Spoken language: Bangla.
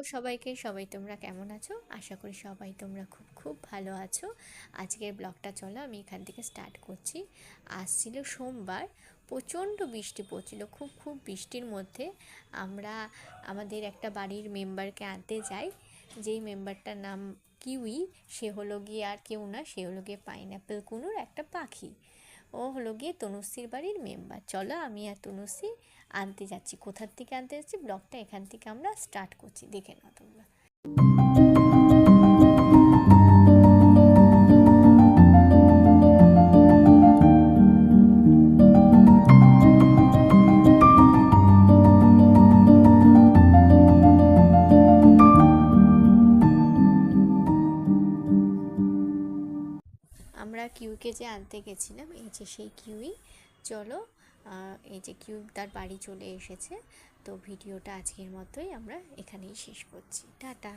সবাই তোমরা কেমন আছো? আশা করি সবাই তোমরা খুব খুব ভালো আছো। আজকের ব্লগটা চলো আমি এখান থেকে স্টার্ট করছি। আজ ছিল সোমবার, প্রচণ্ড বৃষ্টি পড়ছিল, খুব খুব বৃষ্টির মধ্যে আমরা আমাদের একটা বাড়ির মেম্বারকে আনতে যাই। যেই মেম্বারটার নাম কিউই, সে হলো গিয়ে আর কেউ না, সে হলো গিয়ে পাইনঅ্যাপেল কুনুর একটা পাখি। ও হলো গিয়ে তনুশ্রীর বাড়ির মেম্বার। চলো আমি আর তনুশ্রী আনতে যাচ্ছি। কোথার থেকে আনতে যাচ্ছি ব্লগটা এখান থেকে আমরা স্টার্ট করছি, দেখে নাও তোমরা। আমরা কিউকে যে আনতে গেছিলাম, এই যে সেই কিউই। চলো, এই যে কিউ তার বাড়ি চলে এসেছে। তো ভিডিওটা আজকের মতোই আমরা এখানেই শেষ করছি। টাটা।